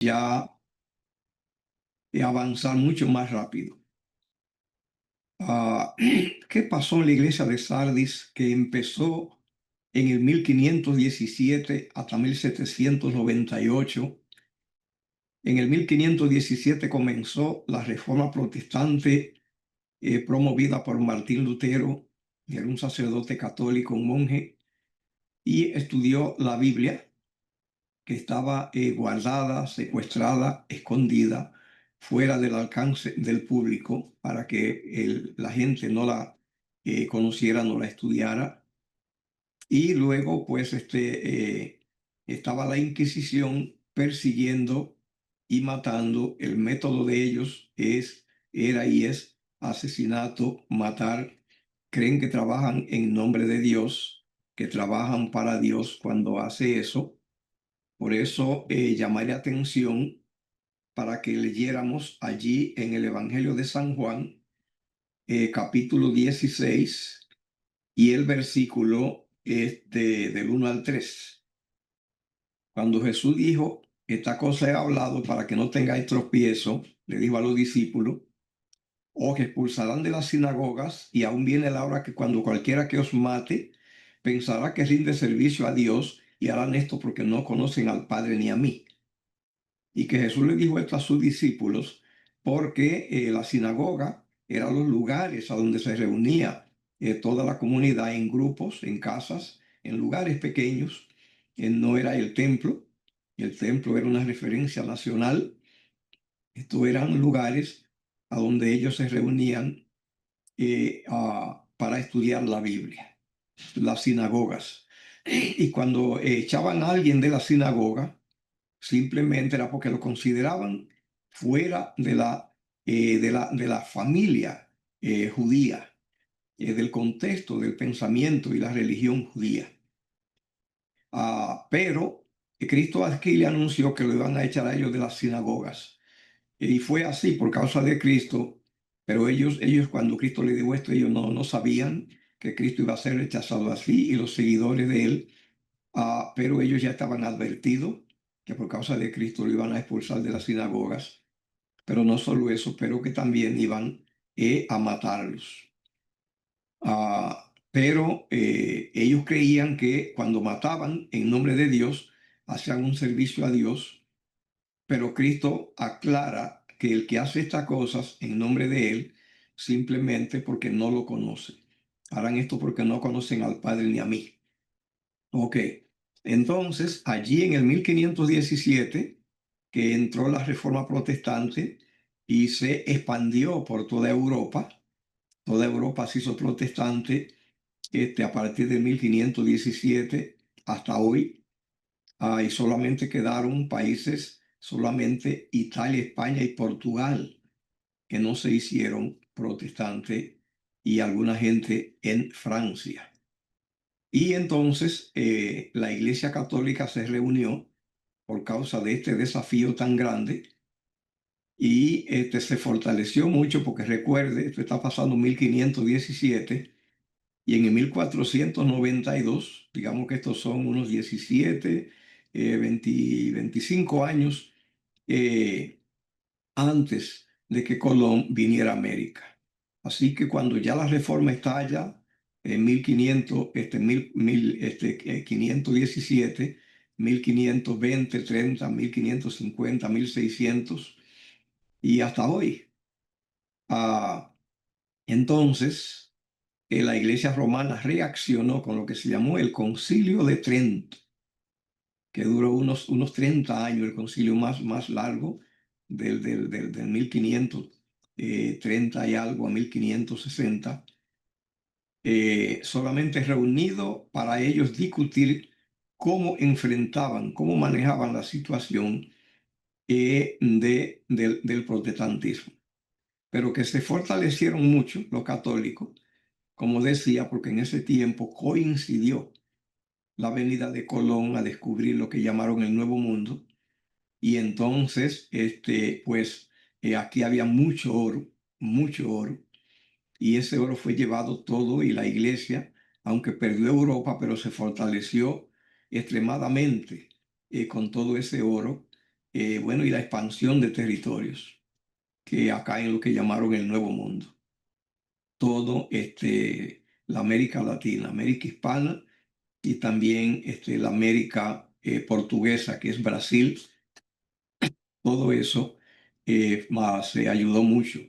ya avanzar mucho más rápido. ¿Qué pasó en la iglesia de Sardis que empezó en el 1517 hasta 1798? En el 1517 comenzó la reforma protestante promovida por Martín Lutero, que era un sacerdote católico, un monje, y estudió la Biblia, que estaba guardada, secuestrada, escondida, fuera del alcance del público, para que la gente no la conociera, no la estudiara. Y luego, pues, estaba la Inquisición persiguiendo y matando. El método de ellos era y es asesinato, matar. Creen que trabajan en nombre de Dios, que trabajan para Dios cuando hace eso. Por eso llamé la atención para que leyéramos allí en el Evangelio de San Juan, capítulo 16 y el versículo del 1 al 3. Cuando Jesús dijo, esta cosa he hablado para que no tengáis tropiezo, le dijo a los discípulos, os expulsarán de las sinagogas, y aún viene la hora que cuando cualquiera que os mate pensará que rinde servicio a Dios, y harán esto porque no conocen al Padre ni a mí. Y que Jesús le dijo esto a sus discípulos porque la sinagoga eran los lugares a donde se reunía toda la comunidad en grupos, en casas, en lugares pequeños. No era el templo era una referencia nacional. Estos eran lugares a donde ellos se reunían para estudiar la Biblia, las sinagogas. Y cuando echaban a alguien de la sinagoga, simplemente era porque lo consideraban fuera de la familia judía, del contexto del pensamiento y la religión judía. Pero Cristo aquí le anunció que lo iban a echar a ellos de las sinagogas. Y fue así por causa de Cristo, pero ellos cuando Cristo le dijo esto, ellos no sabían que Cristo iba a ser rechazado así, y los seguidores de él. Pero ellos ya estaban advertidos que por causa de Cristo lo iban a expulsar de las sinagogas, pero no solo eso, pero que también iban a matarlos. Pero ellos creían que cuando mataban en nombre de Dios, hacían un servicio a Dios, pero Cristo aclara que el que hace estas cosas en nombre de Él, simplemente porque no lo conoce. Harán esto porque no conocen al Padre ni a mí. Ok, entonces allí en el 1517, que entró la Reforma Protestante y se expandió por toda Europa se hizo protestante a partir de 1517 hasta hoy. Y solamente quedaron países, solamente Italia, España y Portugal, que no se hicieron protestantes, y alguna gente en Francia. Y entonces la Iglesia Católica se reunió por causa de este desafío tan grande, y se fortaleció mucho, porque recuerde, esto está pasando en 1517, y en el 1492, digamos que estos son unos 17, 25 años antes de que Colón viniera a América. Así que cuando ya la reforma estalla en 517, 1520, 30, 1550, 1600 y hasta hoy. Entonces, la Iglesia romana reaccionó con lo que se llamó el Concilio de Trento, que duró unos 30 años, el concilio más largo del 1530 y algo a 1560, solamente reunido para ellos discutir cómo enfrentaban, cómo manejaban la situación del protestantismo. Pero que se fortalecieron mucho los católicos, como decía, porque en ese tiempo coincidió la venida de Colón a descubrir lo que llamaron el Nuevo Mundo. Y entonces, pues aquí había mucho oro, y ese oro fue llevado todo, y la iglesia, aunque perdió Europa, pero se fortaleció extremadamente con todo ese oro. bueno, y la expansión de territorios, que acá en lo que llamaron el Nuevo Mundo. Todo la América Latina, América Hispana y también la América portuguesa, que es Brasil, todo eso más se ayudó mucho,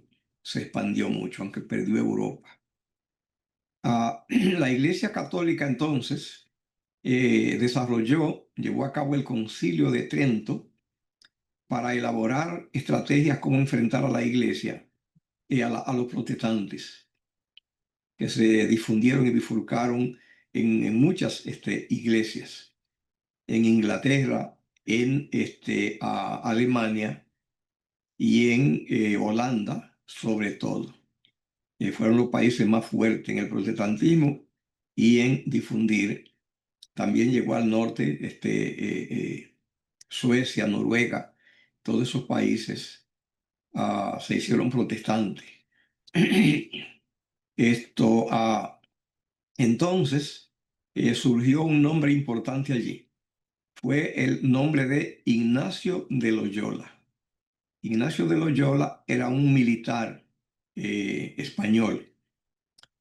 se expandió mucho, aunque perdió Europa. La Iglesia Católica entonces llevó a cabo el Concilio de Trento para elaborar estrategias como enfrentar a la Iglesia y a los protestantes, que se difundieron y bifurcaron en muchas iglesias, en Inglaterra, en Alemania y en Holanda, sobre todo. Fueron los países más fuertes en el protestantismo y en difundir. También llegó al norte, Suecia, Noruega, todos esos países se hicieron protestantes. Esto, entonces, surgió un nombre importante allí. Fue el nombre de Ignacio de Loyola. Ignacio de Loyola era un militar español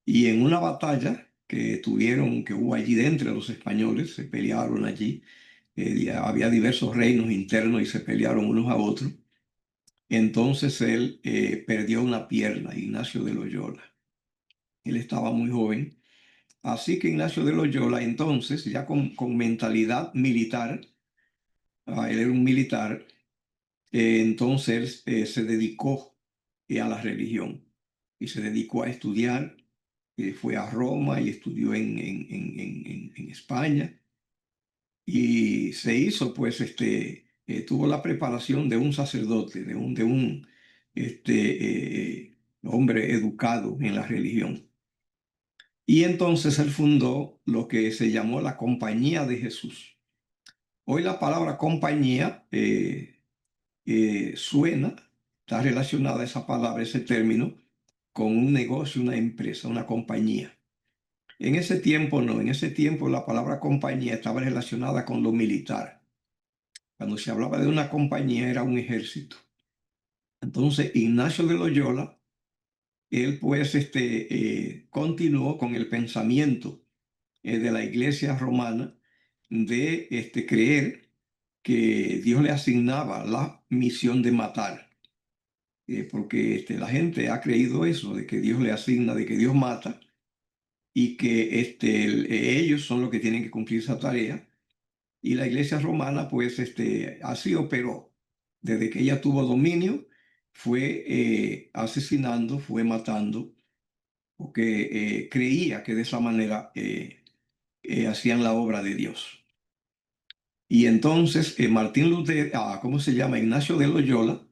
y en una batalla que hubo allí dentro de los españoles, se pelearon allí, había diversos reinos internos y se pelearon unos a otros. Entonces él perdió una pierna, Ignacio de Loyola. Él estaba muy joven. Así que Ignacio de Loyola, entonces, ya con mentalidad militar, él era un militar, entonces se dedicó a la religión y se dedicó a estudiar. Fue a Roma y estudió en España y se hizo, pues, tuvo la preparación de un sacerdote, de un hombre educado en la religión. Y entonces él fundó lo que se llamó la Compañía de Jesús. Hoy la palabra compañía suena, está relacionada esa palabra, ese término, con un negocio, una empresa, una compañía. En ese tiempo no, en ese tiempo la palabra compañía estaba relacionada con lo militar. Cuando se hablaba de una compañía era un ejército. Entonces Ignacio de Loyola, él pues continuó con el pensamiento de la iglesia romana de creer que Dios le asignaba la misión de matar, porque la gente ha creído eso, de que Dios le asigna, de que Dios mata y que ellos son los que tienen que cumplir esa tarea. Y la iglesia romana pues así operó. Desde que ella tuvo dominio, fue asesinando, fue matando, porque creía que de esa manera hacían la obra de Dios. Y entonces Martín Lutero, ¿cómo se llama? Ignacio de Loyola,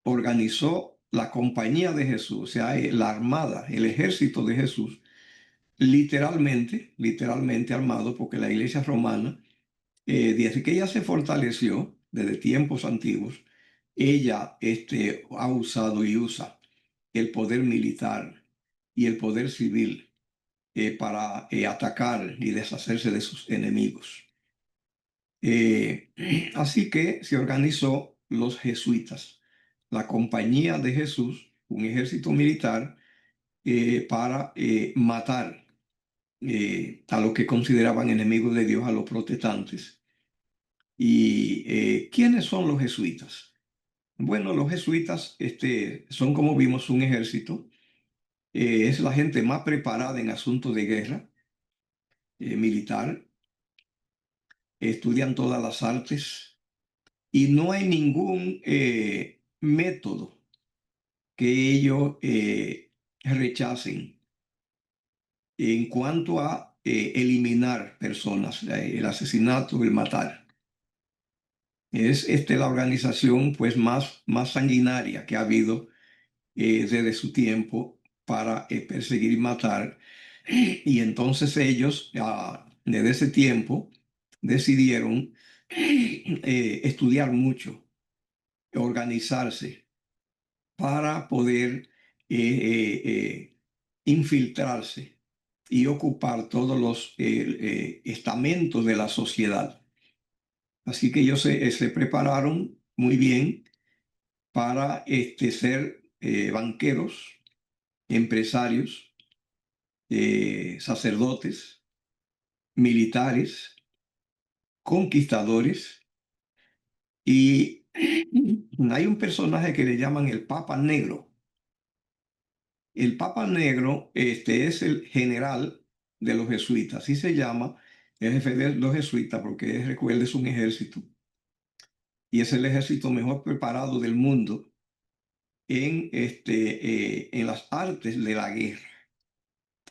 organizó la Compañía de Jesús, o sea, la armada, el ejército de Jesús, literalmente armado, porque la iglesia romana, desde que ella se fortaleció, desde tiempos antiguos, ella ha usado y usa el poder militar y el poder civil para atacar y deshacerse de sus enemigos. Así que se organizó los jesuitas, la Compañía de Jesús, un ejército militar para matar a los que consideraban enemigos de Dios, a los protestantes. ¿Y quiénes son los jesuitas? Bueno, los jesuitas son, como vimos, un ejército. Es la gente más preparada en asuntos de guerra militar. Estudian todas las artes y no hay ningún método que ellos rechacen en cuanto a eliminar personas, el asesinato, el matar. Es la organización pues más sanguinaria que ha habido desde su tiempo para perseguir y matar. Y entonces ellos, desde ese tiempo, decidieron estudiar mucho, organizarse para poder infiltrarse y ocupar todos los estamentos de la sociedad. Así que ellos se prepararon muy bien para ser banqueros, empresarios, sacerdotes, militares, conquistadores. Y hay un personaje que le llaman el Papa Negro. El Papa Negro es el general de los jesuitas, así se llama, el jefe de los jesuitas, porque recuerda, es un ejército y es el ejército mejor preparado del mundo en las artes de la guerra,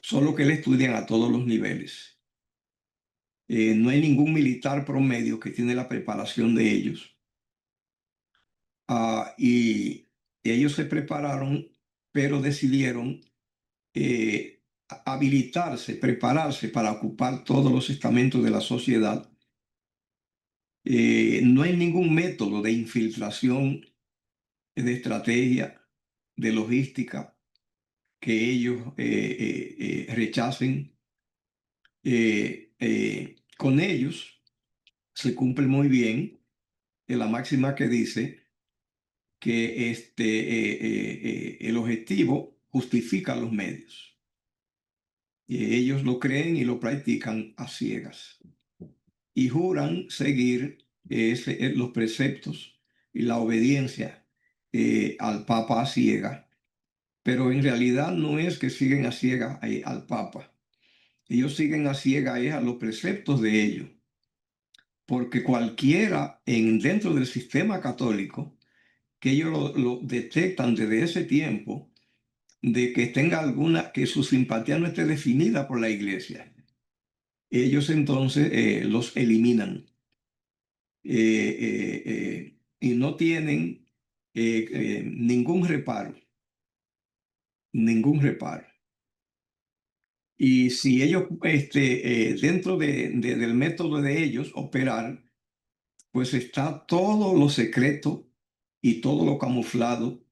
solo que le estudian a todos los niveles. No hay ningún militar promedio que tiene la preparación de ellos. Y ellos se prepararon, pero decidieron habilitarse, prepararse para ocupar todos los estamentos de la sociedad. No hay ningún método de infiltración, de estrategia, de logística que ellos rechacen. Con ellos se cumple muy bien la máxima que dice que el objetivo justifica los medios. Y ellos lo creen y lo practican a ciegas. Y juran seguir los preceptos y la obediencia al Papa a ciega. Pero en realidad no es que siguen a ciega al Papa. Ellos siguen a ciega a los preceptos de ellos. Porque cualquiera dentro del sistema católico, que ellos lo detectan desde ese tiempo, de que tenga que su simpatía no esté definida por la iglesia, ellos entonces los eliminan. Y no tienen ningún reparo, ningún reparo. Y si ellos, dentro del método de ellos operar, pues está todo lo secreto y todo lo camuflado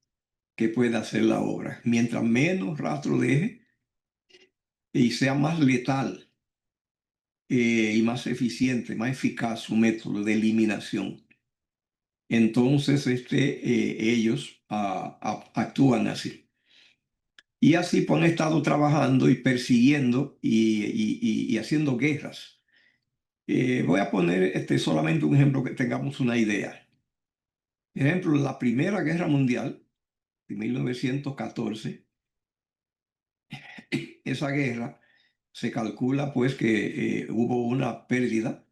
que puede hacer la obra. Mientras menos rastro deje y sea más letal y más eficiente, más eficaz su método de eliminación, entonces ellos actúan así. Y así pues han estado trabajando y persiguiendo y haciendo guerras. Voy a poner solamente un ejemplo que tengamos una idea. Por ejemplo, la Primera Guerra Mundial de 1914, esa guerra se calcula pues que hubo una pérdida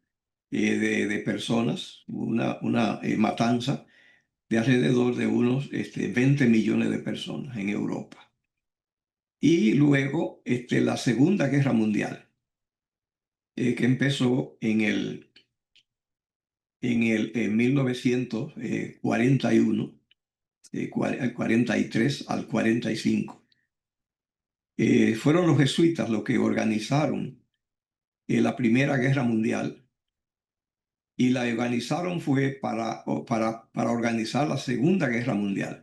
de personas, una matanza de alrededor de unos 20 millones de personas en Europa. Y luego la Segunda Guerra Mundial, que empezó en 1941, 43 al 45. Fueron los jesuitas los que organizaron la Primera Guerra Mundial, y la organizaron fue para organizar la Segunda Guerra Mundial.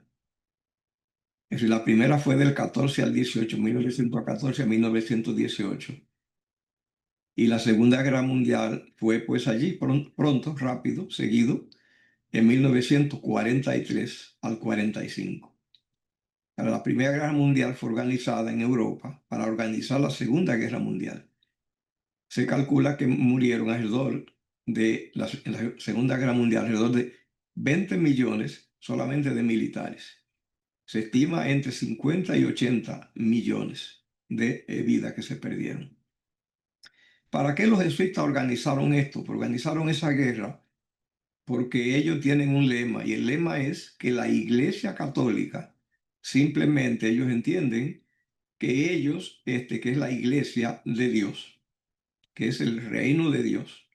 Es decir, la primera fue del 14 al 18, 1914 a 1918. Y la Segunda Guerra Mundial fue pues allí pronto, rápido, seguido, en 1943 al 45. Ahora, la Primera Guerra Mundial fue organizada en Europa para organizar la Segunda Guerra Mundial. Se calcula que murieron alrededor en la Segunda Guerra Mundial, alrededor de 20 millones solamente de militares. Se estima entre 50 y 80 millones de vidas que se perdieron. ¿Para qué los jesuitas organizaron esto? Organizaron esa guerra porque ellos tienen un lema, y el lema es que la Iglesia Católica, simplemente ellos entienden que ellos, que es la Iglesia de Dios, que es el reino de Dios,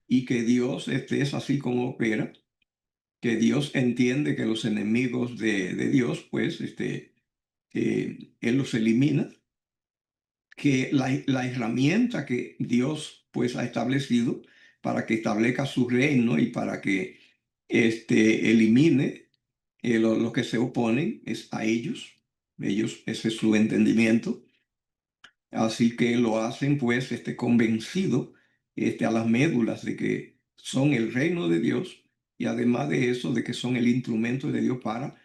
y que Dios es así como opera, que Dios entiende que los enemigos de Dios, pues, Él los elimina, que la herramienta que Dios, pues, ha establecido para que establezca su reino y para que elimine lo que se oponen es a ellos. Ese es su entendimiento. Así que lo hacen pues convencido a las médulas de que son el reino de Dios y además de eso, de que son el instrumento de Dios para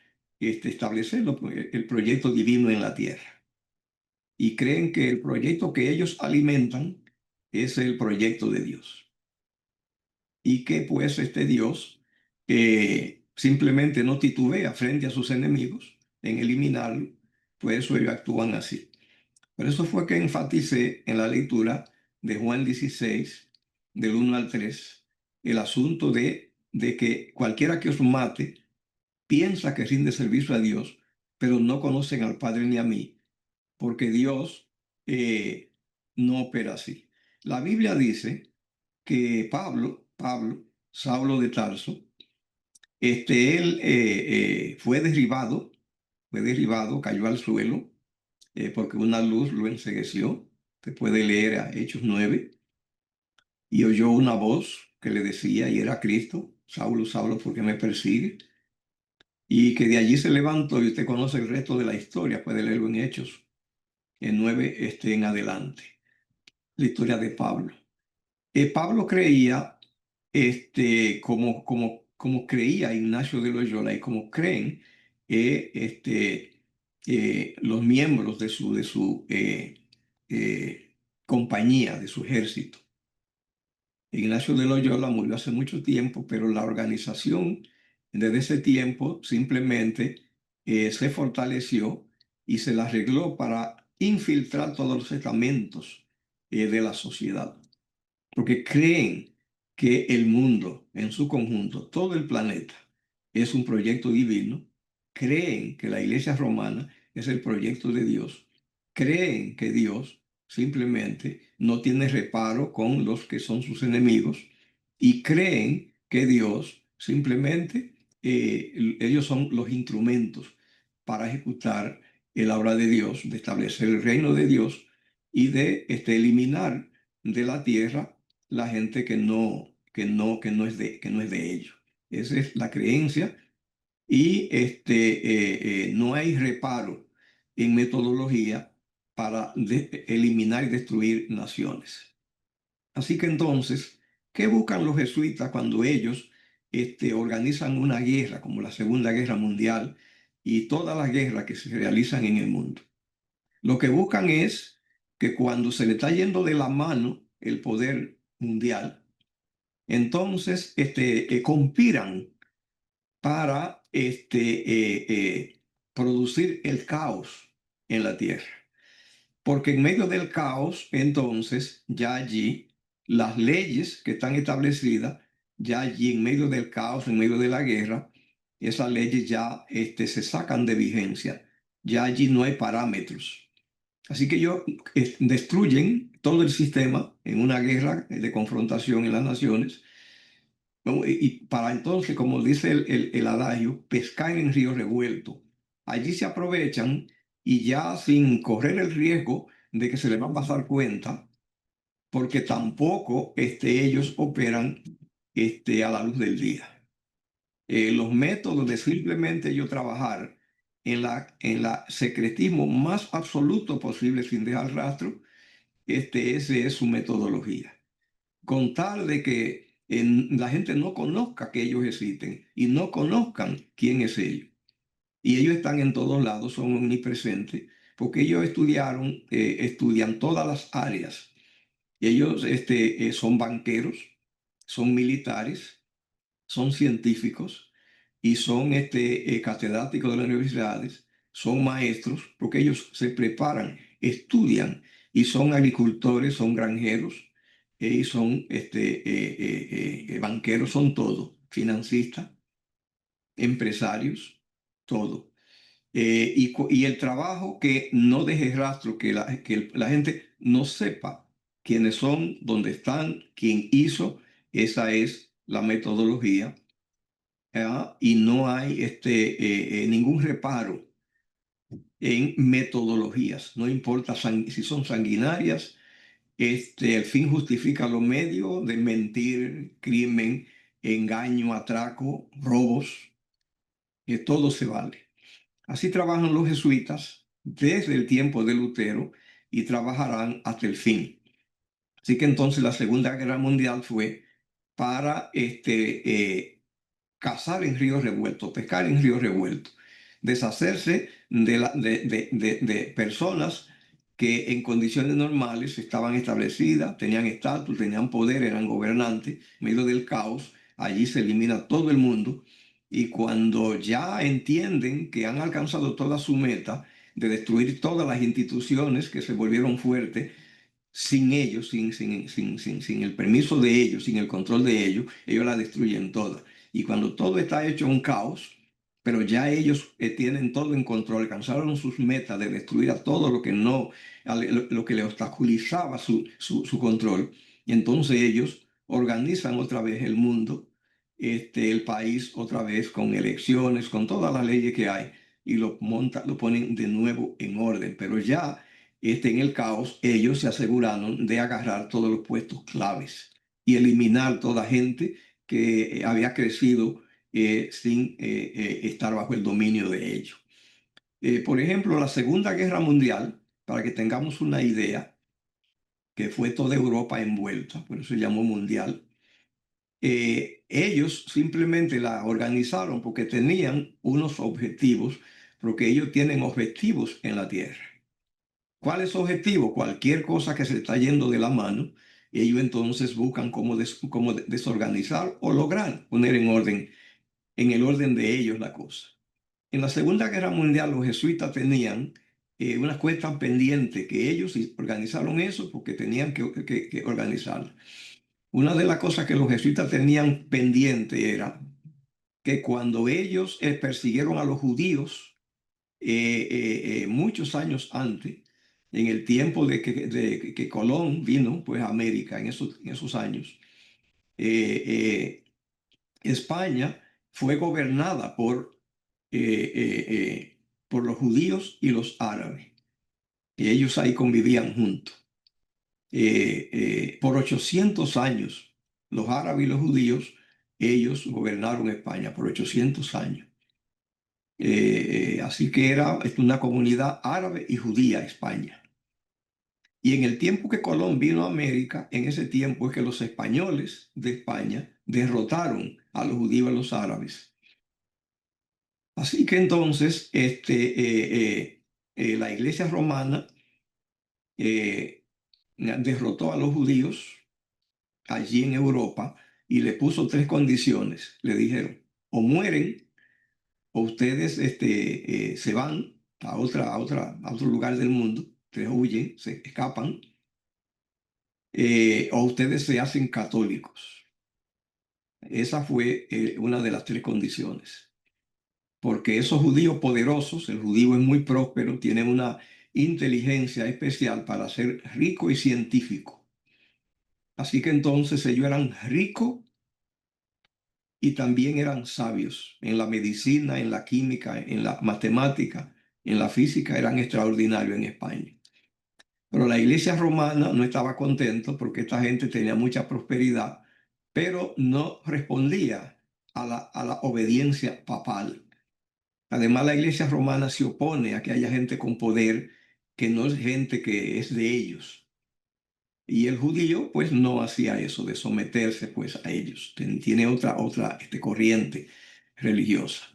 establecer el proyecto divino en la tierra. Y creen que el proyecto que ellos alimentan es el proyecto de Dios. Y que pues este Dios simplemente no titubea frente a sus enemigos en eliminarlo, pues eso ellos actúan así. Por eso fue que enfaticé en la lectura de Juan 16, del 1 al 3, el asunto de que cualquiera que os mate piensa que rinde servicio a Dios, pero no conocen al Padre ni a mí, porque Dios no opera así. La Biblia dice que Pablo, Saulo de Tarso, él fue derribado, cayó al suelo, porque una luz lo encegueció. Se puede leer a Hechos 9, y oyó una voz que le decía, y era Cristo: Saulo, Saulo, ¿por qué me persigue? Y que de allí se levantó, y usted conoce el resto de la historia, puede leerlo en Hechos, en 9 en adelante, la historia de Pablo. Pablo creía, como creía Ignacio de Loyola y como creen los miembros de su compañía, de su ejército. Ignacio de Loyola murió hace mucho tiempo, pero la organización desde ese tiempo simplemente se fortaleció y se la arregló para infiltrar todos los estamentos de la sociedad, porque creen que el mundo en su conjunto, todo el planeta, es un proyecto divino. Creen que la Iglesia romana es el proyecto de Dios. Creen que Dios simplemente no tiene reparo con los que son sus enemigos, y creen que Dios simplemente, ellos son los instrumentos para ejecutar la obra de Dios, de establecer el reino de Dios y de eliminar de la tierra la gente que no es de ellos. Esa es la creencia, y no hay reparo en metodología para eliminar y destruir naciones. Así que entonces, ¿qué buscan los jesuitas cuando ellos organizan una guerra como la Segunda Guerra Mundial y todas las guerras que se realizan en el mundo? Lo que buscan es que cuando se le está yendo de la mano el poder mundial, entonces conspiran para producir el caos en la tierra. Porque en medio del caos, entonces, ya allí, las leyes que están establecidas, ya allí en medio del caos, en medio de la guerra, esas leyes ya se sacan de vigencia. Ya allí no hay parámetros. Así que ellos destruyen todo el sistema en una guerra de confrontación en las naciones, ¿no? Y para entonces, como dice el adagio, pescar en río revuelto. Allí se aprovechan, y ya sin correr el riesgo de que se les va a pasar cuenta, porque tampoco ellos operan a la luz del día. Los métodos de simplemente yo trabajar en la secretismo más absoluto posible sin dejar rastro, ese es su metodología. Con tal de que la gente no conozca que ellos existen y no conozcan quién es ellos. Y ellos están en todos lados, son omnipresentes, porque ellos estudian todas las áreas. Ellos son banqueros, son militares, son científicos, y son catedráticos de las universidades, son maestros, porque ellos se preparan, estudian, y son agricultores, son granjeros, y son banqueros, son todo, financistas, empresarios, todo. Y el trabajo que no deje rastro, que la gente no sepa quiénes son, dónde están, quién hizo, esa es la metodología. Y no hay ningún reparo en metodologías, no importa si son sanguinarias. El fin justifica los medios de mentir, crimen, engaño, atraco, robos, que todo se vale. Así trabajan los jesuitas desde el tiempo de Lutero, y trabajarán hasta el fin. Así que entonces la Segunda Guerra Mundial fue para cazar en río revuelto, pescar en río revuelto, deshacerse de personas que en condiciones normales estaban establecidas, tenían estatus, tenían poder, eran gobernantes, en medio del caos, allí se elimina todo el mundo y cuando ya entienden que han alcanzado toda su meta de destruir todas las instituciones que se volvieron fuertes, sin ellos, sin el permiso de ellos, sin el control de ellos, ellos la destruyen toda. Y cuando todo está hecho un caos, pero ya ellos tienen todo en control, alcanzaron sus metas de destruir a todo lo que no, lo que le obstaculizaba su control. Y entonces ellos organizan otra vez el mundo, el país otra vez con elecciones, con todas las leyes que hay, y lo ponen de nuevo en orden. Pero ya en el caos, ellos se aseguraron de agarrar todos los puestos claves y eliminar toda gente que había crecido sin estar bajo el dominio de ellos. Por ejemplo, la Segunda Guerra Mundial, para que tengamos una idea, que fue toda Europa envuelta, por eso se llamó mundial, ellos simplemente la organizaron porque tenían unos objetivos, porque ellos tienen objetivos en la Tierra. ¿Cuál es su objetivo? Cualquier cosa que se está yendo de la mano, ellos entonces buscan cómo desorganizar o lograr poner en orden, en el orden de ellos la cosa. En la Segunda Guerra Mundial los jesuitas tenían unas cuentas pendientes que ellos organizaron eso porque tenían que organizarla. Una de las cosas que los jesuitas tenían pendiente era que cuando ellos persiguieron a los judíos, muchos años antes, en el tiempo de que Colón vino pues, a América, en esos años, eh, España fue gobernada por los judíos y los árabes, y ellos ahí convivían juntos. Por 800 años, los árabes y los judíos, ellos gobernaron España por 800 años. Así que era una comunidad árabe y judía España. Y en el tiempo que Colón vino a América, en ese tiempo es que los españoles de España derrotaron a los judíos y a los árabes. Así que entonces la iglesia romana derrotó a los judíos allí en Europa y le puso tres condiciones. Le dijeron, o mueren o ustedes se van a otro lugar del mundo, ustedes huyen, se escapan, o ustedes se hacen católicos. Esa fue una de las tres condiciones. Porque esos judíos poderosos, el judío es muy próspero, tiene una inteligencia especial para ser rico y científico. Así que entonces ellos eran ricos y también eran sabios en la medicina, en la química, en la matemática, en la física, eran extraordinarios en España. Pero la iglesia romana no estaba contento porque esta gente tenía mucha prosperidad, pero no respondía a la obediencia papal. Además, la iglesia romana se opone a que haya gente con poder que no es gente que es de ellos. Y el judío, pues, no hacía eso de someterse, pues, a ellos. Tiene otra corriente religiosa.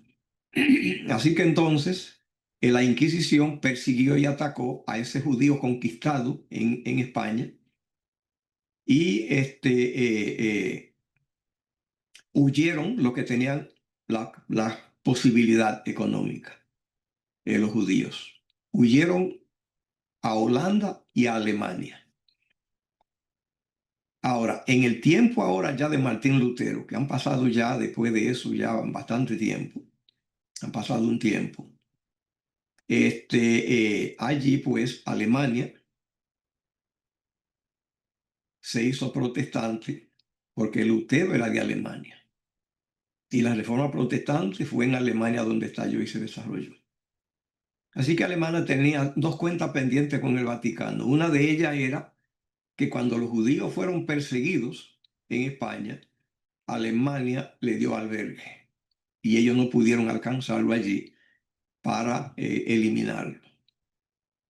Así que entonces, la Inquisición persiguió y atacó a ese judío conquistado en España y huyeron los que tenían la posibilidad económica, los judíos. Huyeron a Holanda y a Alemania. Ahora, en el tiempo ahora ya de Martín Lutero, que han pasado ya después de eso ya bastante tiempo, han pasado un tiempo, allí pues Alemania se hizo protestante porque Lutero era de Alemania. Y la reforma protestante fue en Alemania donde estalló y se desarrolló. Así que Alemania tenía dos cuentas pendientes con el Vaticano. Una de ellas era que cuando los judíos fueron perseguidos en España, Alemania le dio albergue y ellos no pudieron alcanzarlo allí para eliminarlo.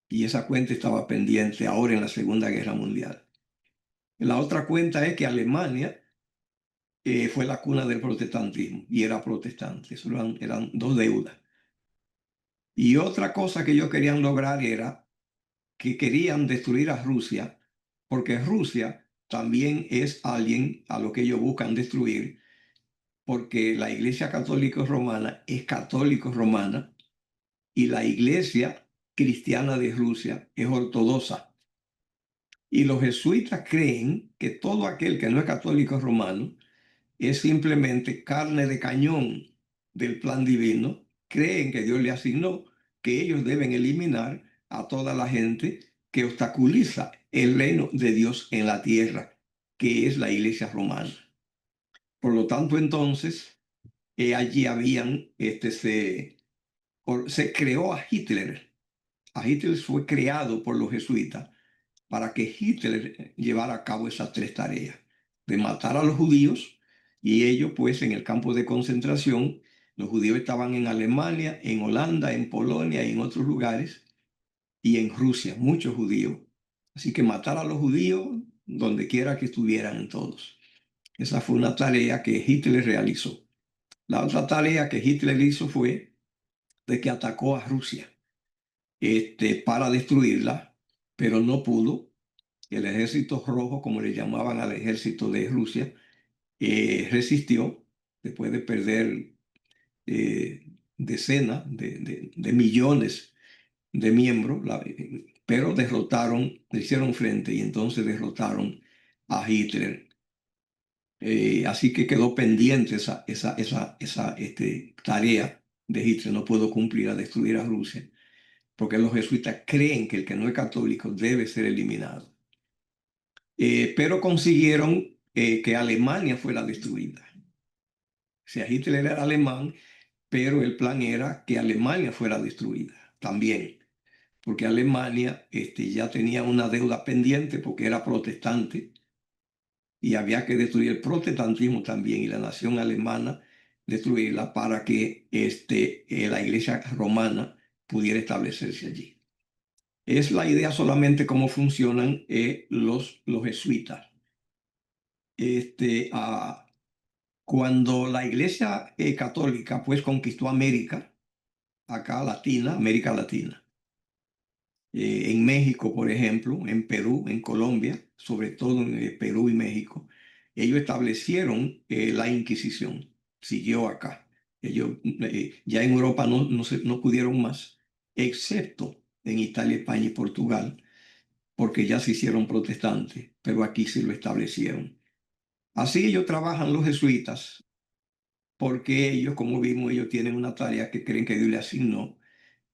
Y esa cuenta estaba pendiente ahora en la Segunda Guerra Mundial. La otra cuenta es que Alemania fue la cuna del protestantismo y era protestante. Eso eran dos deudas. Y otra cosa que ellos querían lograr era que querían destruir a Rusia, porque Rusia también es alguien a lo que ellos buscan destruir, porque la Iglesia Católica Romana es católico romana y la Iglesia Cristiana de Rusia es ortodoxa. Y los jesuitas creen que todo aquel que no es católico romano es simplemente carne de cañón del plan divino. Creen que Dios le asignó que ellos deben eliminar a toda la gente que obstaculiza el reino de Dios en la tierra, que es la Iglesia romana. Por lo tanto, entonces, allí se creó a Hitler. A Hitler fue creado por los jesuitas para que Hitler llevara a cabo esas tres tareas, de matar a los judíos, y ellos pues en el campo de concentración, los judíos estaban en Alemania, en Holanda, en Polonia y en otros lugares, y en Rusia, muchos judíos. Así que matar a los judíos donde quiera que estuvieran todos. Esa fue una tarea que Hitler realizó. La otra tarea que Hitler hizo fue de que atacó a Rusia para destruirla, pero no pudo. El ejército rojo, como le llamaban al ejército de Rusia, resistió después de perder decenas de millones de miembros, pero le hicieron frente y entonces derrotaron a Hitler. Así que quedó pendiente esa tarea de Hitler, no pudo cumplir a destruir a Rusia, porque los jesuitas creen que el que no es católico debe ser eliminado. Pero consiguieron que Alemania fuera destruida. O sea, Hitler era alemán, pero el plan era que Alemania fuera destruida también, porque Alemania ya tenía una deuda pendiente porque era protestante y había que destruir el protestantismo también y la nación alemana, destruirla para que la iglesia romana pudiera establecerse allí. Es la idea solamente cómo funcionan los jesuitas. Cuando la Iglesia católica pues conquistó América Latina, en México, por ejemplo, en Perú, en Colombia, sobre todo en Perú y México, ellos establecieron la Inquisición, siguió acá. Ellos ya en Europa no pudieron más, excepto en Italia, España y Portugal, porque ya se hicieron protestantes, pero aquí sí lo establecieron. Así ellos trabajan los jesuitas, porque ellos, como vimos, ellos tienen una tarea que creen que Dios les asignó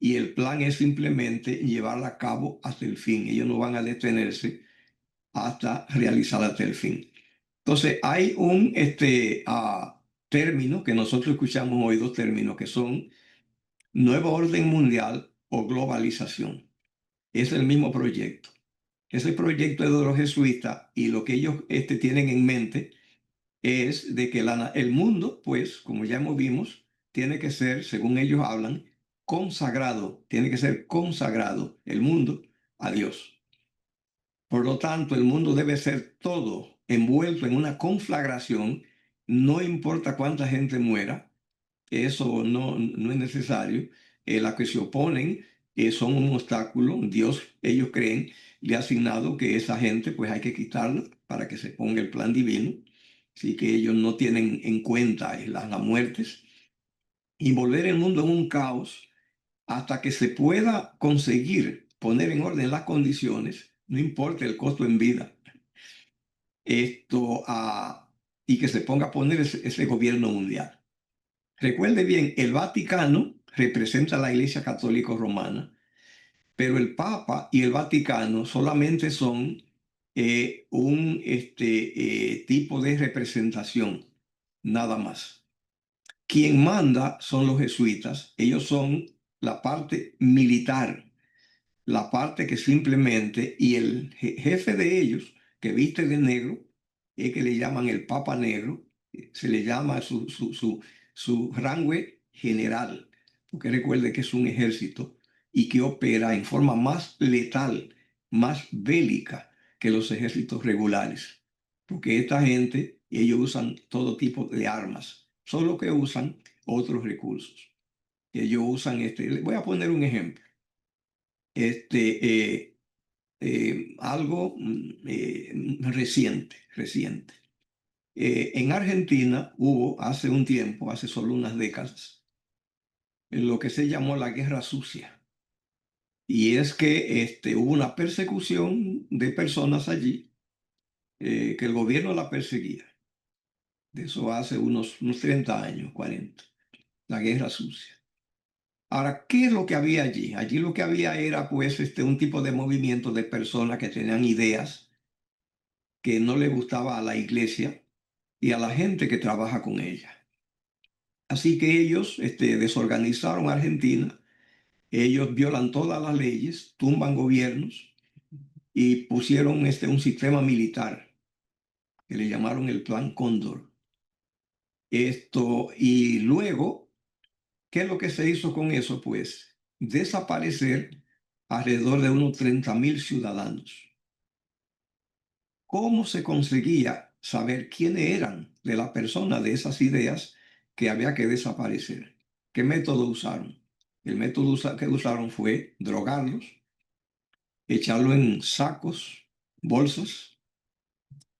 y el plan es simplemente llevarla a cabo hasta el fin. Ellos no van a detenerse hasta realizarla hasta el fin. Entonces, hay un término que nosotros escuchamos hoy, dos términos que son nuevo orden mundial o globalización. Es el mismo proyecto. Ese proyecto es de los jesuitas y lo que ellos tienen en mente es de que el mundo, pues, como ya vimos, tiene que ser, según ellos hablan, consagrado, tiene que ser consagrado el mundo a Dios. Por lo tanto, el mundo debe ser todo envuelto en una conflagración, no importa cuánta gente muera, eso no es necesario. Las que se oponen son un obstáculo. Dios, ellos creen, le ha asignado que esa gente pues hay que quitarla para que se ponga el plan divino. Así que ellos no tienen en cuenta las muertes y volver el mundo en un caos hasta que se pueda conseguir poner en orden las condiciones, no importa el costo en vida, y que se ponga a poner ese gobierno mundial. Recuerde bien, el Vaticano representa a la Iglesia Católica Romana, pero el Papa y el Vaticano solamente son un tipo de representación, nada más. Quien manda son los jesuitas, ellos son la parte militar, la parte que simplemente, y el jefe de ellos, que viste de negro, es que le llaman el Papa Negro, se le llama su rango general, porque recuerde que es un ejército y que opera en forma más letal, más bélica que los ejércitos regulares, porque esta gente y ellos usan todo tipo de armas, solo que usan otros recursos. Ellos usan, les voy a poner un ejemplo. Algo reciente. En Argentina hubo hace un tiempo, hace solo unas décadas, lo que se llamó la Guerra Sucia. Y es que hubo una persecución de personas allí, que el gobierno la perseguía. De eso hace unos 30 años, 40, la Guerra Sucia. Ahora, ¿qué es lo que había allí? Allí lo que había era pues un tipo de movimiento de personas que tenían ideas que no le gustaba a la iglesia y a la gente que trabaja con ella. Así que ellos desorganizaron Argentina, ellos violan todas las leyes, tumban gobiernos y pusieron un sistema militar que le llamaron el Plan Cóndor. Y luego, ¿qué es lo que se hizo con eso? Pues desaparecer alrededor de unos 30.000 ciudadanos. ¿Cómo se conseguía saber quiénes eran de las personas de esas ideas que había que desaparecer? ¿Qué método usaron? El método que usaron fue drogarlos, echarlo en sacos, bolsas,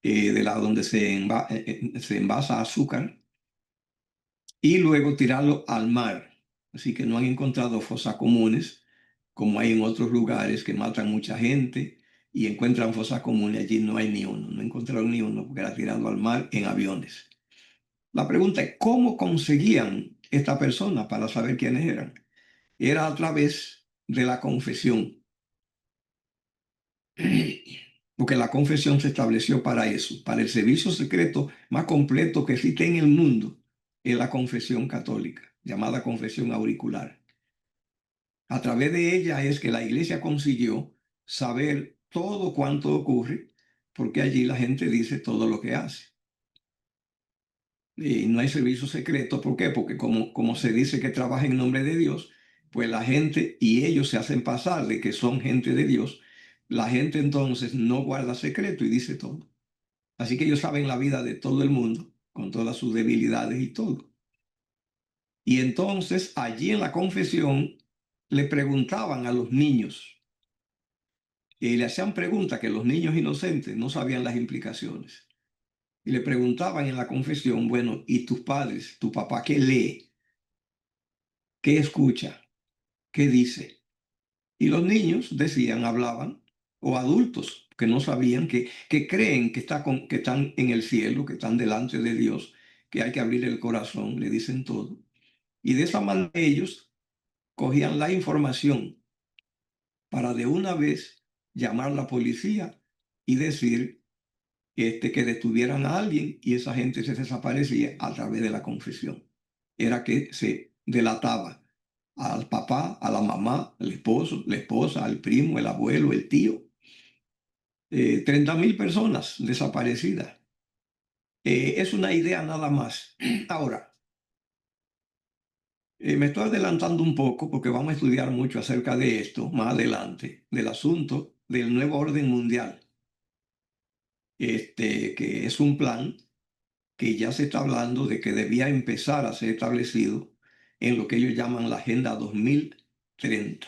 donde se envasa azúcar, y luego tirarlo al mar. Así que no han encontrado fosas comunes, como hay en otros lugares que matan mucha gente y encuentran fosas comunes. Allí no hay ni uno, no encontraron ni uno porque era tirado al mar en aviones. La pregunta es, ¿cómo conseguían esta persona para saber quiénes eran? Era a través de la confesión, porque la confesión se estableció para eso, para el servicio secreto más completo que existe en el mundo, es la confesión católica, llamada confesión auricular. A través de ella es que la iglesia consiguió saber todo cuanto ocurre, porque allí la gente dice todo lo que hace. Y no hay servicio secreto, ¿por qué? Porque como se dice que trabaja en nombre de Dios, pues la gente y ellos se hacen pasar de que son gente de Dios. La gente entonces no guarda secreto y dice todo. Así que ellos saben la vida de todo el mundo, con todas sus debilidades y todo. Y entonces allí en la confesión le preguntaban a los niños, y le hacían preguntas que los niños inocentes no sabían las implicaciones. Y le preguntaban en la confesión, bueno, ¿y tus padres, tu papá qué lee? ¿Qué escucha? ¿Qué dice? Y los niños decían, hablaban, o adultos que no sabían, que creen que están en el cielo, que están delante de Dios, que hay que abrir el corazón, le dicen todo. Y de esa manera ellos cogían la información para de una vez llamar a la policía y decir que detuvieran a alguien, y esa gente se desaparecía a través de la confesión. Era que se delataba al papá, a la mamá, al esposo, la esposa, al primo, el abuelo, el tío. 30.000 personas desaparecidas. Es una idea nada más. Ahora, me estoy adelantando un poco porque vamos a estudiar mucho acerca de esto más adelante, del asunto del nuevo orden mundial, que es un plan que ya se está hablando de que debía empezar a ser establecido en lo que ellos llaman la Agenda 2030.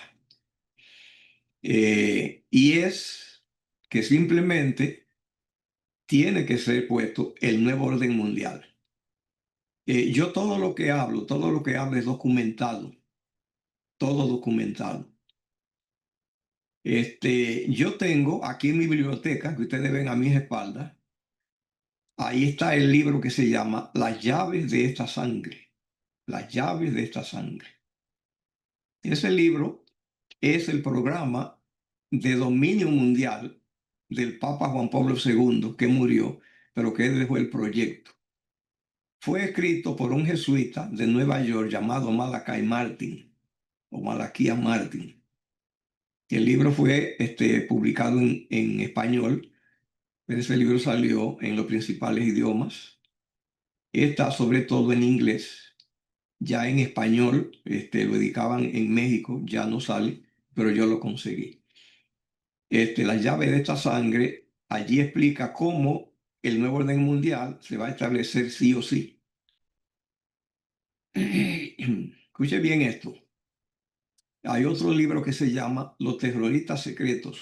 Y es que simplemente tiene que ser puesto el nuevo orden mundial. Yo todo lo que hablo es documentado, todo documentado. Yo tengo aquí en mi biblioteca, que ustedes ven a mis espaldas, ahí está el libro que se llama Las llaves de esta sangre, las llaves de esta sangre. Ese libro es el programa de dominio mundial del Papa Juan Pablo II, que murió, pero que él dejó el proyecto. Fue escrito por un jesuita de Nueva York llamado Malachi Martin, o Malaquía Martin. El libro fue publicado en español, pero ese libro salió en los principales idiomas. Está sobre todo en inglés. Ya en español lo dedicaban en México, ya no sale, pero yo lo conseguí. La llave de esta sangre, allí explica cómo el nuevo orden mundial se va a establecer sí o sí. Escuche bien esto. Hay otro libro que se llama Los terroristas secretos.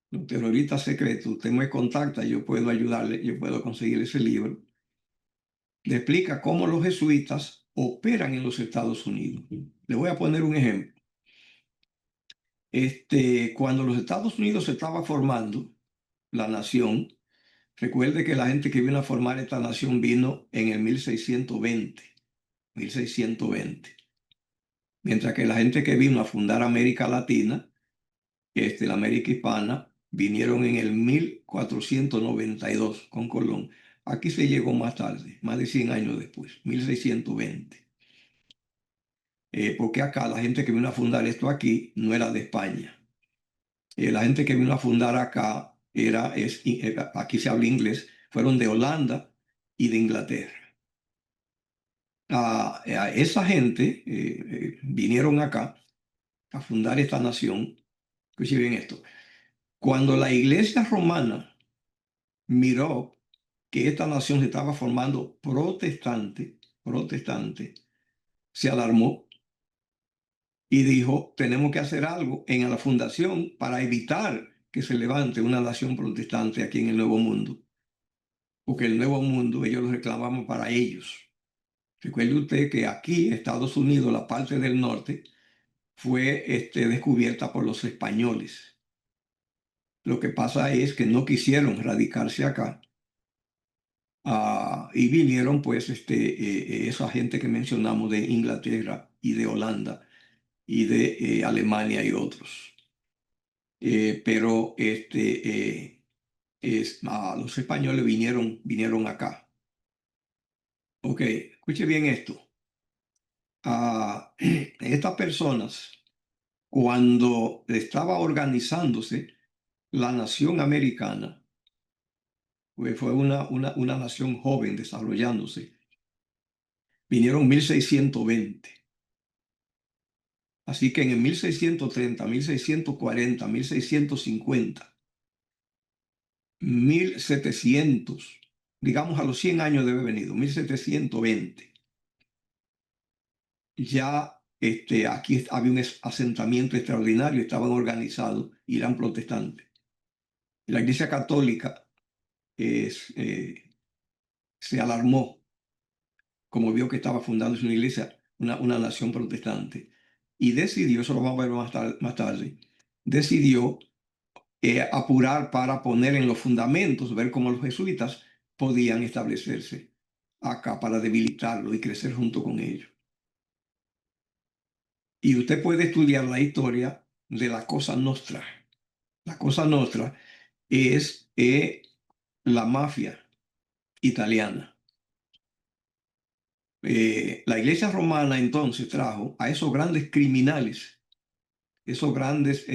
Los terroristas secretos. Usted me contacta, yo puedo ayudarle, yo puedo conseguir ese libro. Le explica cómo los jesuitas operan en los Estados Unidos. Le voy a poner un ejemplo. Cuando los Estados Unidos se estaba formando, la nación, recuerde que la gente que vino a formar esta nación vino en el 1620. Mientras que la gente que vino a fundar América Latina, la América hispana, vinieron en el 1492 con Colón. Aquí se llegó más tarde, más de 100 años después, 1620. Porque acá la gente que vino a fundar esto aquí no era de España. La gente que vino a fundar acá aquí se habla inglés, fueron de Holanda y de Inglaterra. A esa gente vinieron acá a fundar esta nación. Escuchen bien esto. Cuando la iglesia romana miró que esta nación se estaba formando protestante, se alarmó y dijo, tenemos que hacer algo en la fundación para evitar que se levante una nación protestante aquí en el Nuevo Mundo. Porque el Nuevo Mundo ellos lo reclamaban para ellos. Recuerde usted que aquí, Estados Unidos, la parte del norte, fue descubierta por los españoles. Lo que pasa es que no quisieron radicarse acá. Y vinieron pues esa gente que mencionamos de Inglaterra y de Holanda y de Alemania y otros. Pero los españoles vinieron acá. Ok, escuche bien esto. Estas personas, cuando estaba organizándose la nación americana, pues fue una nación joven desarrollándose, vinieron 1620. Así que en el 1630, 1640, 1650, 1700, digamos a los 100 años de haber venido, 1720, ya aquí había un asentamiento extraordinario, estaban organizados y eran protestantes. La Iglesia Católica se alarmó como vio que estaba fundándose una iglesia, una nación protestante, y decidió, eso lo vamos a ver más tarde, decidió apurar para poner en los fundamentos, ver cómo los jesuitas podían establecerse acá para debilitarlo y crecer junto con ellos. Y usted puede estudiar la historia de la Cosa Nostra. La Cosa Nostra es la mafia italiana. La iglesia romana entonces trajo a esos grandes criminales, esos grandes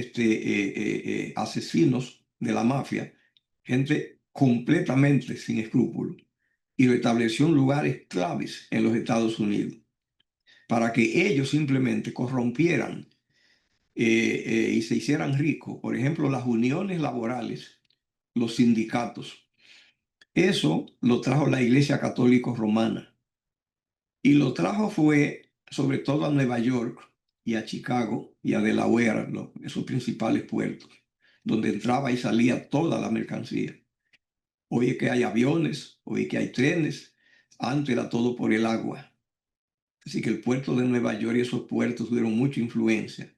asesinos de la mafia, gente completamente sin escrúpulos, y lo estableció en lugares claves en los Estados Unidos, para que ellos simplemente corrompieran y se hicieran ricos. Por ejemplo, las uniones laborales, los sindicatos. Eso lo trajo la Iglesia Católica Romana. Y lo trajo fue sobre todo a Nueva York y a Chicago y a Delaware, esos principales puertos, donde entraba y salía toda la mercancía. Hoy es que hay aviones, hoy es que hay trenes, antes era todo por el agua. Así que el puerto de Nueva York y esos puertos tuvieron mucha influencia.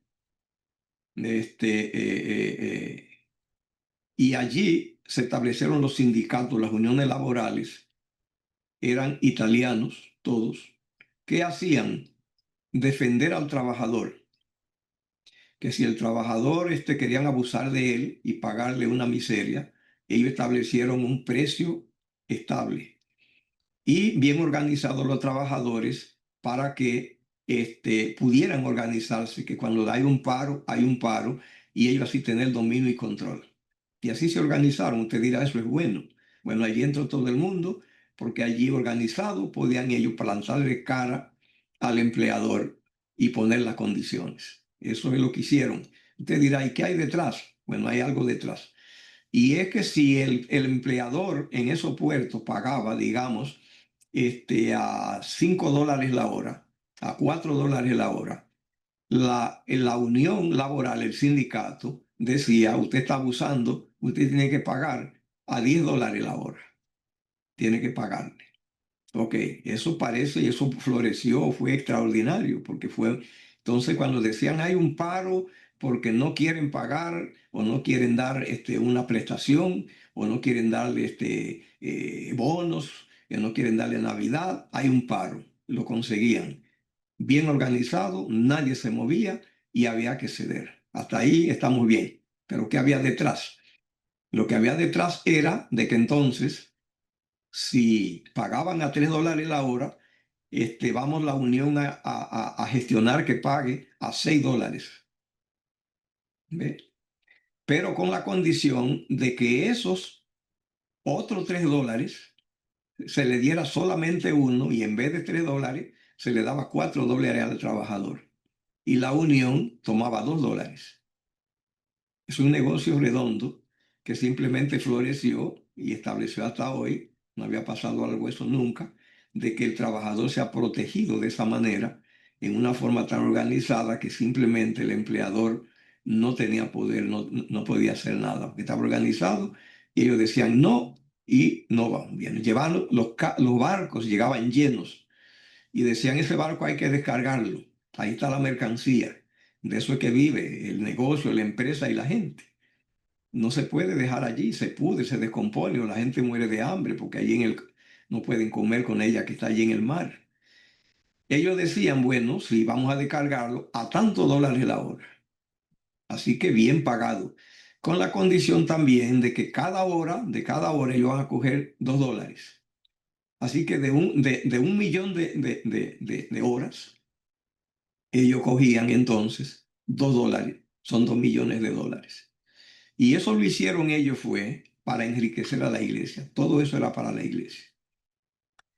Y allí se establecieron los sindicatos, las uniones laborales, eran italianos todos. ¿Qué hacían? Defender al trabajador. Que si el trabajador querían abusar de él y pagarle una miseria, ellos establecieron un precio estable y bien organizados los trabajadores para que pudieran organizarse, que cuando hay un paro y ellos así tener dominio y control. Y así se organizaron. Usted dirá, eso es bueno. Bueno, allí entró todo el mundo, porque allí organizado podían ellos plantarle cara al empleador y poner las condiciones. Eso es lo que hicieron. Usted dirá, ¿y qué hay detrás? Bueno, hay algo detrás. Y es que si el empleador en esos puertos pagaba, digamos, a $5 la hora, a $4 la hora, la unión laboral, el sindicato, decía, usted está abusando, usted tiene que pagar a $10 la hora, tiene que pagarle. Ok, eso parece y eso floreció, fue extraordinario, porque fue, entonces cuando decían hay un paro porque no quieren pagar o no quieren dar una prestación o no quieren darle bonos, que no quieren darle Navidad, hay un paro, lo conseguían. Bien organizado, nadie se movía y había que ceder. Hasta ahí estamos bien. Pero ¿qué había detrás? Lo que había detrás era de que entonces si pagaban a $3 la hora, vamos la unión a gestionar que pague a $6. ¿Ve? Pero con la condición de que esos otros $3 se le diera solamente uno y en vez de $3 se le daba $4 al trabajador. Y la unión tomaba $2. Es un negocio redondo que simplemente floreció y estableció hasta hoy, no había pasado algo eso nunca, de que el trabajador se ha protegido de esa manera, en una forma tan organizada que simplemente el empleador no tenía poder, no podía hacer nada, porque estaba organizado y ellos decían no y no van bien. Llevaban los barcos llegaban llenos y decían ese barco hay que descargarlo, ahí está la mercancía, de eso es que vive el negocio, la empresa y la gente. No se puede dejar allí, se pudre, se descompone o la gente muere de hambre porque allí no pueden comer con ella que está allí en el mar. Ellos decían, bueno, sí, vamos a descargarlo a tantos dólares la hora. Así que bien pagado. Con la condición también de que de cada hora ellos van a coger $2. Así que de 1 millón de horas, ellos cogían entonces $2. Son $2 millones. Y eso lo hicieron ellos fue para enriquecer a la iglesia. Todo eso era para la iglesia.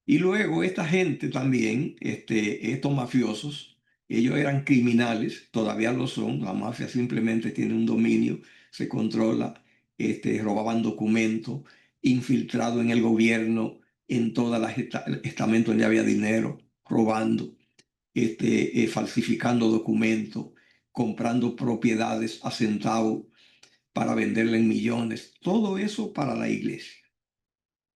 Y luego esta gente también, estos mafiosos, ellos eran criminales, todavía lo son. La mafia simplemente tiene un dominio, se controla, robaban documentos, infiltrado en el gobierno, en todas las estamentos donde había dinero, robando, falsificando documentos, comprando propiedades a centavos para venderla en millones, todo eso para la iglesia.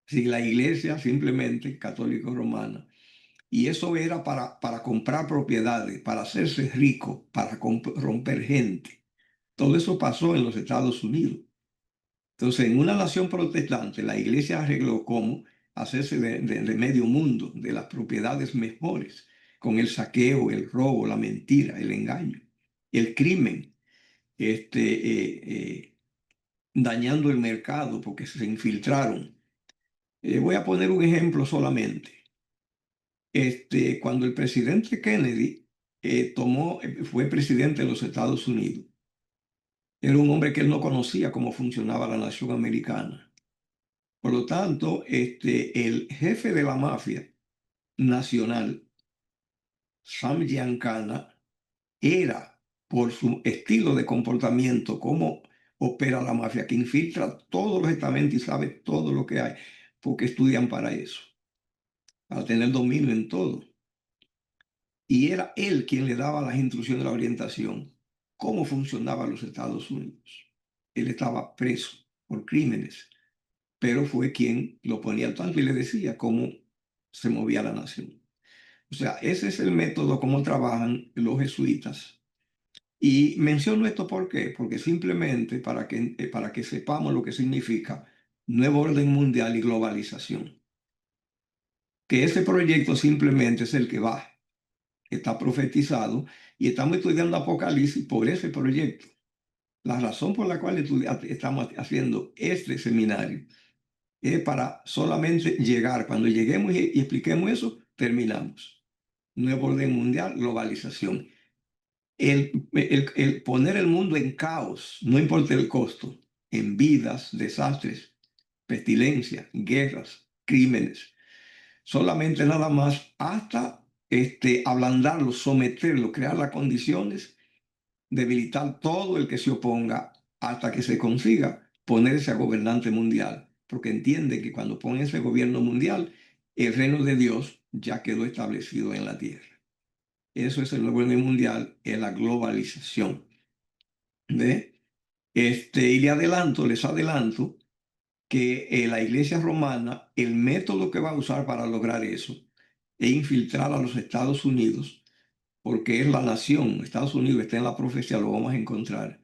Si la iglesia simplemente católico romana, y eso era para comprar propiedades, para hacerse rico, para romper gente. Todo eso pasó en los Estados Unidos. Entonces, en una nación protestante, la iglesia arregló cómo hacerse de medio mundo, de las propiedades mejores, con el saqueo, el robo, la mentira, el engaño, el crimen. Este, dañando el mercado porque se infiltraron. Voy a poner un ejemplo solamente. Cuando el presidente Kennedy fue presidente de los Estados Unidos, era un hombre que él no conocía cómo funcionaba la nación americana. Por lo tanto, el jefe de la mafia nacional, Sam Giancana, era por su estilo de comportamiento, cómo opera la mafia, que infiltra todos los estamentos y sabe todo lo que hay, porque estudian para eso, para tener dominio en todo. Y era él quien le daba las instrucciones de la orientación, cómo funcionaban los Estados Unidos. Él estaba preso por crímenes, pero fue quien lo ponía al tanto y le decía cómo se movía la nación. O sea, ese es el método como trabajan los jesuitas. Y menciono esto ¿por qué? Porque simplemente para que sepamos lo que significa nuevo orden mundial y globalización. Que ese proyecto simplemente es el que va, está profetizado y estamos estudiando Apocalipsis por ese proyecto. La razón por la cual estamos haciendo este seminario es para solamente llegar. Cuando lleguemos y expliquemos eso, terminamos. Nuevo orden mundial, globalización. El poner el mundo en caos, no importa el costo, en vidas, desastres, pestilencias, guerras, crímenes, solamente nada más hasta ablandarlo, someterlo, crear las condiciones, debilitar todo el que se oponga hasta que se consiga ponerse a gobernante mundial, porque entiende que cuando pone ese gobierno mundial, el reino de Dios ya quedó establecido en la tierra. Eso es el nuevo orden mundial, es la globalización. ¿Ve? Y les adelanto que la Iglesia romana, el método que va a usar para lograr eso es infiltrar a los Estados Unidos, porque es la nación, Estados Unidos está en la profecía, lo vamos a encontrar,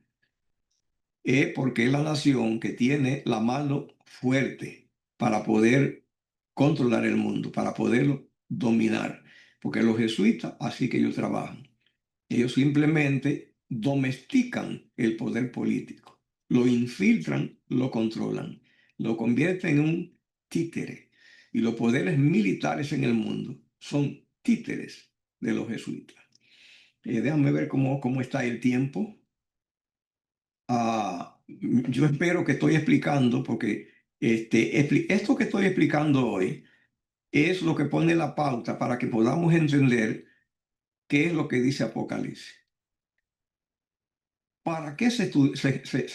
es porque es la nación que tiene la mano fuerte para poder controlar el mundo, para poderlo dominar, porque los jesuitas así que ellos trabajan. Ellos simplemente domestican el poder político, lo infiltran, lo controlan, lo convierten en un títere. Y los poderes militares en el mundo son títeres de los jesuitas. Déjame ver cómo está el tiempo. Yo espero que estoy explicando, porque esto que estoy explicando hoy es lo que pone la pauta para que podamos entender qué es lo que dice Apocalipsis. ¿Para qué se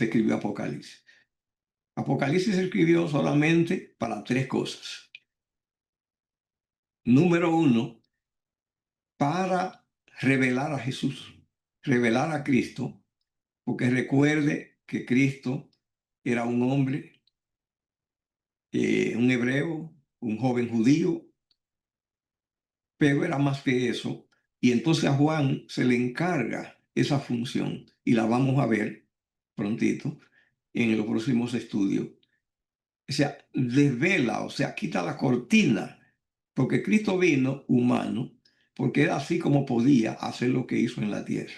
escribió Apocalipsis? Apocalipsis se escribió solamente para tres cosas. Número uno, para revelar a Jesús, revelar a Cristo, porque recuerde que Cristo era un hombre, un hebreo, un joven judío, pero era más que eso. Y entonces a Juan se le encarga esa función y la vamos a ver prontito en los próximos estudios. O sea, desvela, o sea, quita la cortina, porque Cristo vino humano, porque era así como podía hacer lo que hizo en la tierra.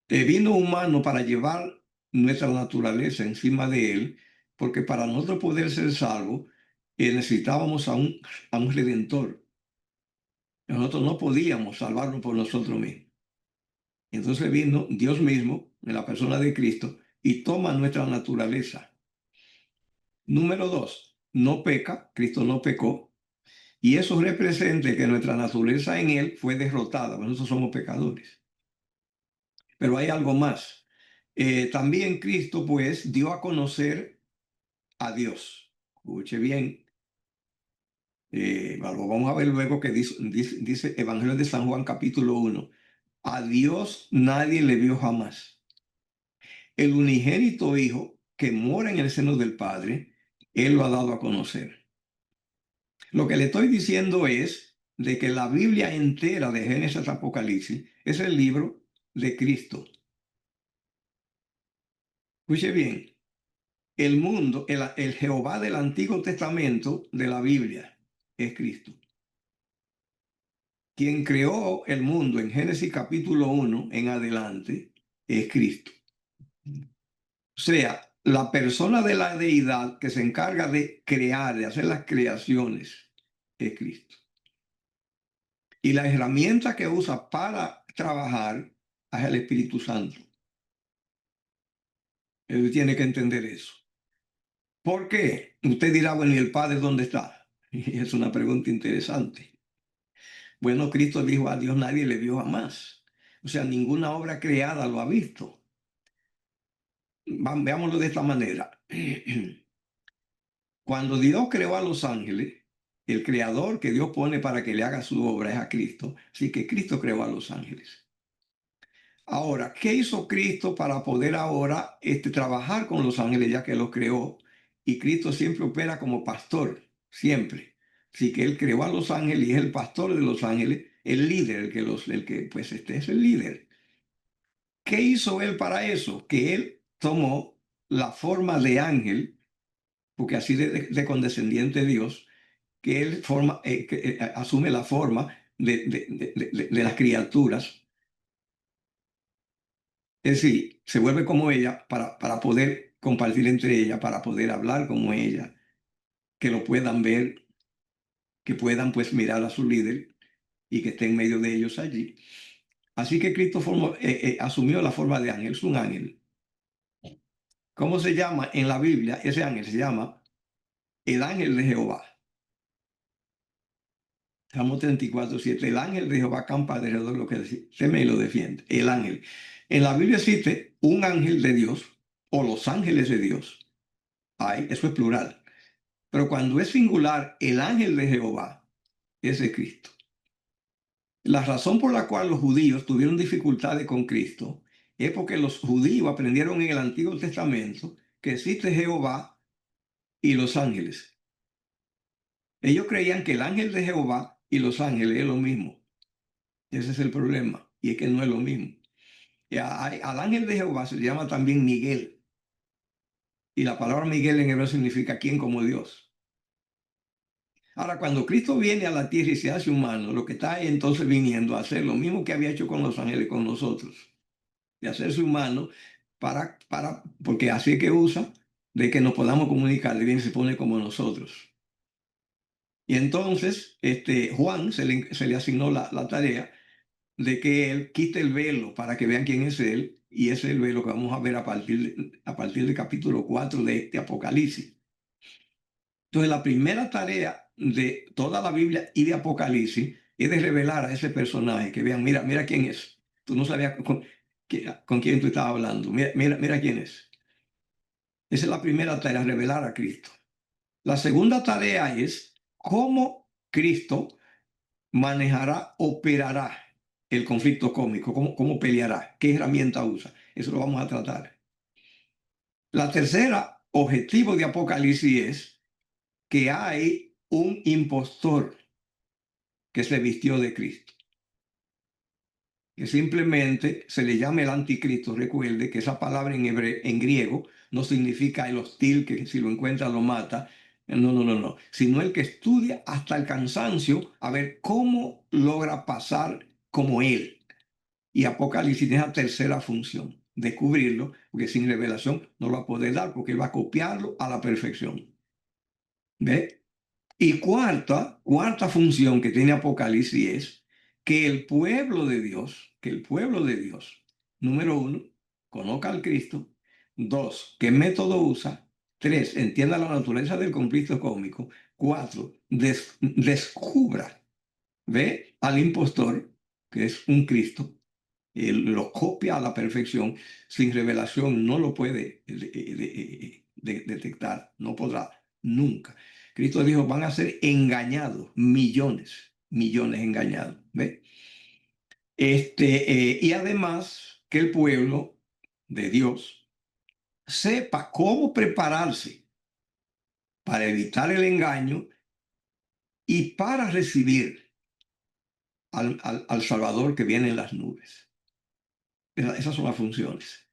Vino humano para llevar nuestra naturaleza encima de él, porque para nosotros poder ser salvos, necesitábamos a un redentor. Nosotros no podíamos salvarnos por nosotros mismos. Entonces vino Dios mismo, en la persona de Cristo, y toma nuestra naturaleza. Número dos, no peca, Cristo no pecó, y eso representa que nuestra naturaleza en Él fue derrotada, nosotros somos pecadores. Pero hay algo más. También Cristo, pues, dio a conocer a Dios. Escuche bien. Lo vamos a ver luego que dice Evangelio de San Juan, capítulo 1. A Dios nadie le vio jamás. El unigénito Hijo que mora en el seno del Padre, Él lo ha dado a conocer. Lo que le estoy diciendo es de que la Biblia entera de Génesis a Apocalipsis es el libro de Cristo. Escuche bien, el mundo, el Jehová del Antiguo Testamento de la Biblia es Cristo. Quien creó el mundo en Génesis capítulo 1 en adelante es Cristo. O sea, la persona de la deidad que se encarga de crear, de hacer las creaciones, es Cristo. Y la herramienta que usa para trabajar es el Espíritu Santo. Él tiene que entender eso. ¿Por qué? Usted dirá, bueno, ¿y el Padre dónde está? Y es una pregunta interesante. Bueno, Cristo dijo a Dios, nadie le vio jamás. O sea, ninguna obra creada lo ha visto. Veámoslo de esta manera. Cuando Dios creó a los ángeles, el creador que Dios pone para que le haga su obra es a Cristo. Así que Cristo creó a los ángeles. Ahora, ¿qué hizo Cristo para poder ahora trabajar con los ángeles ya que los creó? Y Cristo siempre opera como pastor, siempre. Así que Él creó a los ángeles y es el pastor de los ángeles, el líder, pues es el líder. ¿Qué hizo Él para eso? Que Él tomó la forma de ángel, porque así de condescendiente Dios, que Él asume la forma de las criaturas. Es decir, se vuelve como ella para poder compartir entre ellas, para poder hablar como ella, que lo puedan ver, que puedan pues mirar a su líder y que esté en medio de ellos allí. Así que Cristo asumió la forma de ángel, es un ángel. ¿Cómo se llama en la Biblia? Ese ángel se llama el ángel de Jehová. Salmo 34:7. El ángel de Jehová campa alrededor de lo que teme y lo defiende. El ángel. En la Biblia existe un ángel de Dios o los ángeles de Dios. Ay, eso es plural. Pero cuando es singular, el ángel de Jehová, ese es Cristo. La razón por la cual los judíos tuvieron dificultades con Cristo es porque los judíos aprendieron en el Antiguo Testamento que existe Jehová y los ángeles. Ellos creían que el ángel de Jehová y los ángeles es lo mismo. Ese es el problema, y es que no es lo mismo. Al ángel de Jehová se le llama también Miguel, y la palabra Miguel en hebreo significa quien como Dios. Ahora, cuando Cristo viene a la tierra y se hace humano, lo que está entonces viniendo a hacer lo mismo que había hecho con los ángeles, con nosotros, de hacerse humano, porque así es que usa, de que nos podamos comunicar, de bien se pone como nosotros. Y entonces, Juan se le asignó la tarea de que él quite el velo para que vean quién es él, y ese es el velo que vamos a ver a partir del capítulo 4 de este Apocalipsis. Entonces, la primera tarea de toda la Biblia y de Apocalipsis es de revelar a ese personaje, que vean, mira quién es. Tú no sabías con quién tú estabas hablando. Mira quién es. Esa es la primera tarea, revelar a Cristo. La segunda tarea es cómo Cristo manejará, operará el conflicto cósmico, cómo peleará, qué herramienta usa. Eso lo vamos a tratar. La tercera objetivo de Apocalipsis es que hay un impostor que se vistió de Cristo, que simplemente se le llama el anticristo. Recuerde que esa palabra en griego no significa el hostil que si lo encuentra lo mata. No, sino el que estudia hasta el cansancio a ver cómo logra pasar como él. Y Apocalipsis tiene la tercera función, descubrirlo, porque sin revelación no lo va a poder dar, porque él va a copiarlo a la perfección. ¿Ve? Y cuarta función que tiene Apocalipsis es que el pueblo de Dios, número uno, conozca al Cristo. Dos, qué método usa. Tres, entienda la naturaleza del conflicto cósmico. Cuatro, descubra, ve al impostor, que es un Cristo. Él lo copia a la perfección. Sin revelación no lo puede detectar, no podrá nunca. Cristo dijo, van a ser engañados, millones engañados. ¿Ve? Y además que el pueblo de Dios sepa cómo prepararse para evitar el engaño y para recibir al Salvador que viene en las nubes. Esas son las funciones.